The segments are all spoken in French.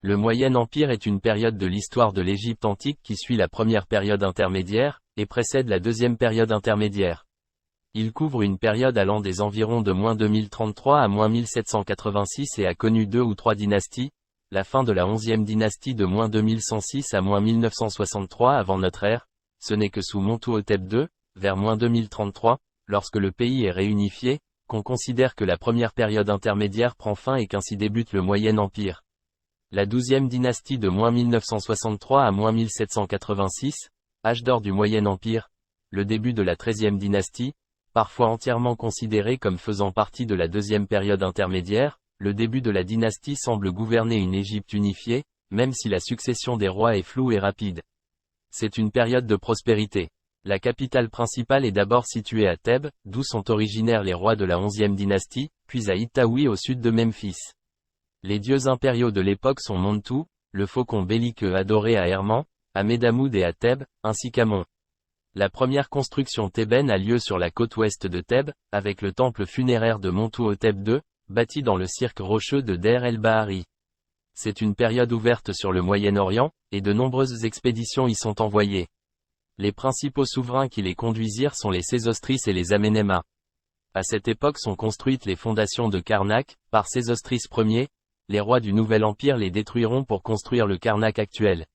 Le Moyen Empire est une période de l'histoire de l'Égypte antique qui suit la première période intermédiaire, et précède la deuxième période intermédiaire. Il couvre une période allant des environs de -2033 à -1786 et a connu 2 ou 3 dynasties, la fin de la 11e dynastie de -2106 à -1963 avant notre ère, ce n'est que sous Montuhotep II, vers -2033, lorsque le pays est réunifié, qu'on considère que la première période intermédiaire prend fin et qu'ainsi débute le Moyen Empire. La 12e dynastie de -1963 à -1786, âge d'or du Moyen Empire, le début de la 13e dynastie, parfois entièrement considérée comme faisant partie de la deuxième période intermédiaire, le début de la dynastie semble gouverner une Égypte unifiée, même si la succession des rois est floue et rapide. C'est une période de prospérité. La capitale principale est d'abord située à Thèbes, d'où sont originaires les rois de la 11e dynastie, puis à Itaoui au sud de Memphis. Les dieux impériaux de l'époque sont Montu, le faucon belliqueux adoré à Herman, à Médamoud et à Thèbes, ainsi qu'Amon. La première construction thébaine a lieu sur la côte ouest de Thèbes, avec le temple funéraire de Montuhotep II, bâti dans le cirque rocheux de Deir el-Bahari. C'est une période ouverte sur le Moyen-Orient, et de nombreuses expéditions y sont envoyées. Les principaux souverains qui les conduisirent sont les Sésostris et les Amenemhat. À cette époque sont construites les fondations de Karnak, par Sésostris Ier. Les rois du Nouvel Empire les détruiront pour construire le Karnak actuel.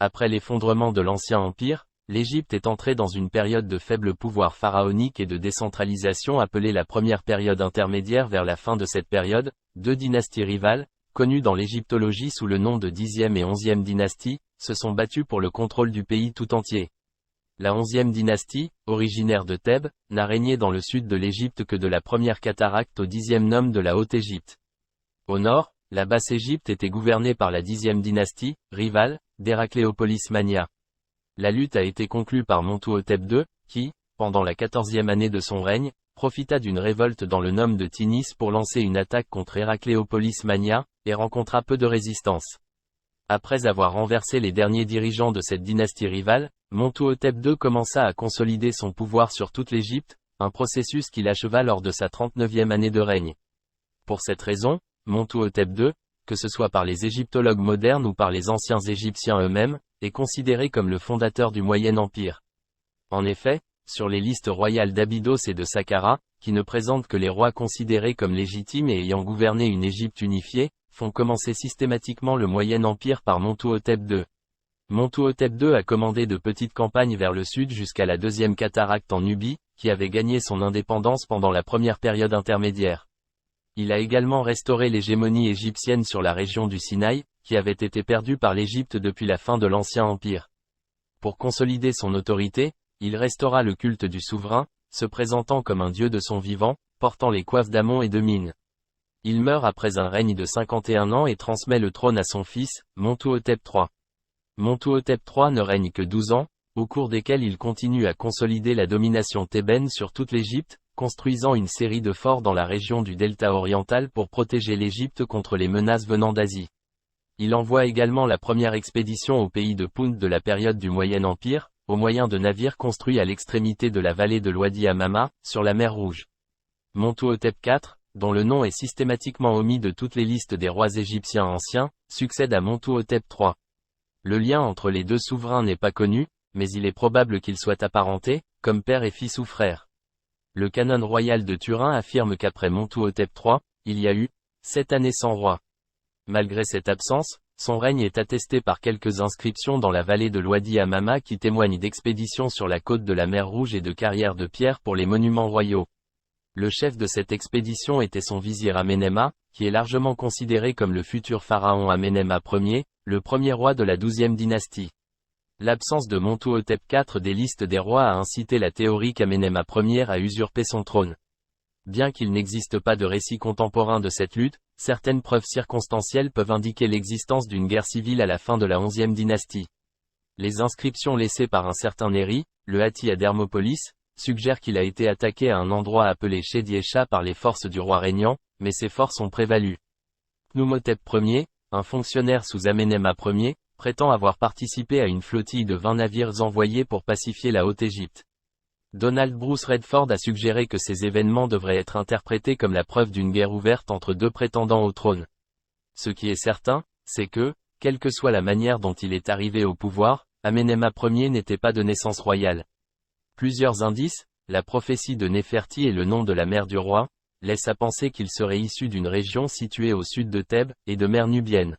Après l'effondrement de l'Ancien Empire, l'Égypte est entrée dans une période de faible pouvoir pharaonique et de décentralisation appelée la première période intermédiaire. Vers la fin de cette période, 2 dynasties rivales, connues dans l'égyptologie sous le nom de 10e et 11e dynastie, se sont battues pour le contrôle du pays tout entier. La 11e dynastie, originaire de Thèbes, n'a régné dans le sud de l'Égypte que de la première cataracte au 10e nome de la Haute-Égypte. Au nord, la Basse-Égypte était gouvernée par la 10e dynastie, rivale, d'Héracléopolis Mania. La lutte a été conclue par Montuhotep II, qui, pendant la 14e année de son règne, profita d'une révolte dans le nome de Tinis pour lancer une attaque contre Héracléopolis Mania, et rencontra peu de résistance. Après avoir renversé les derniers dirigeants de cette dynastie rivale, Montuhotep II commença à consolider son pouvoir sur toute l'Égypte, un processus qu'il acheva lors de sa 39e année de règne. Pour cette raison, Montuhotep II, que ce soit par les égyptologues modernes ou par les anciens Égyptiens eux-mêmes, est considéré comme le fondateur du Moyen Empire. En effet, sur les listes royales d'Abydos et de Saqqara, qui ne présentent que les rois considérés comme légitimes et ayant gouverné une Égypte unifiée, font commencer systématiquement le Moyen Empire par Montuhotep II. Montuhotep II a commandé de petites campagnes vers le sud jusqu'à la deuxième cataracte en Nubie, qui avait gagné son indépendance pendant la première période intermédiaire. Il a également restauré l'hégémonie égyptienne sur la région du Sinaï, qui avait été perdue par l'Égypte depuis la fin de l'Ancien Empire. Pour consolider son autorité, il restaura le culte du souverain, se présentant comme un dieu de son vivant, portant les coiffes d'Amon et de Min. Il meurt après un règne de 51 ans et transmet le trône à son fils, Montuhotep III. Montuhotep III ne règne que 12 ans, au cours desquels il continue à consolider la domination thébaine sur toute l'Égypte, construisant une série de forts dans la région du delta oriental pour protéger l'Égypte contre les menaces venant d'Asie. Il envoie également la première expédition au pays de Punt de la période du Moyen Empire, au moyen de navires construits à l'extrémité de la vallée de l'Ouadi Hamama, sur la mer Rouge. Montuhotep IV, dont le nom est systématiquement omis de toutes les listes des rois égyptiens anciens, succède à Montuhotep III. Le lien entre les deux souverains n'est pas connu, mais il est probable qu'ils soient apparentés, comme père et fils ou frère. Le canon royal de Turin affirme qu'après Montuhotep III, il y a eu 7 années sans roi. Malgré cette absence, son règne est attesté par quelques inscriptions dans la vallée de l'Ouadi Hamama qui témoignent d'expéditions sur la côte de la mer Rouge et de carrières de pierre pour les monuments royaux. Le chef de cette expédition était son vizir Amenemhat, qui est largement considéré comme le futur pharaon Amenemhat Ier, le premier roi de la 12e dynastie. L'absence de Montuhotep IV des listes des rois a incité la théorie qu'Amenemhat Ier a usurpé son trône. Bien qu'il n'existe pas de récit contemporain de cette lutte, certaines preuves circonstancielles peuvent indiquer l'existence d'une guerre civile à la fin de la 11e dynastie. Les inscriptions laissées par un certain Néri, le Hatti à Dermopolis, suggèrent qu'il a été attaqué à un endroit appelé Chediécha par les forces du roi régnant, mais ces forces ont prévalu. Pneumhotep Ier, un fonctionnaire sous Amenemhat Ier, prétend avoir participé à une flottille de 20 navires envoyés pour pacifier la Haute-Égypte. Donald Bruce Redford a suggéré que ces événements devraient être interprétés comme la preuve d'une guerre ouverte entre deux prétendants au trône. Ce qui est certain, c'est que, quelle que soit la manière dont il est arrivé au pouvoir, Amenemha Ier n'était pas de naissance royale. Plusieurs indices, la prophétie de Néferti et le nom de la mère du roi, laissent à penser qu'il serait issu d'une région située au sud de Thèbes, et de mer nubienne.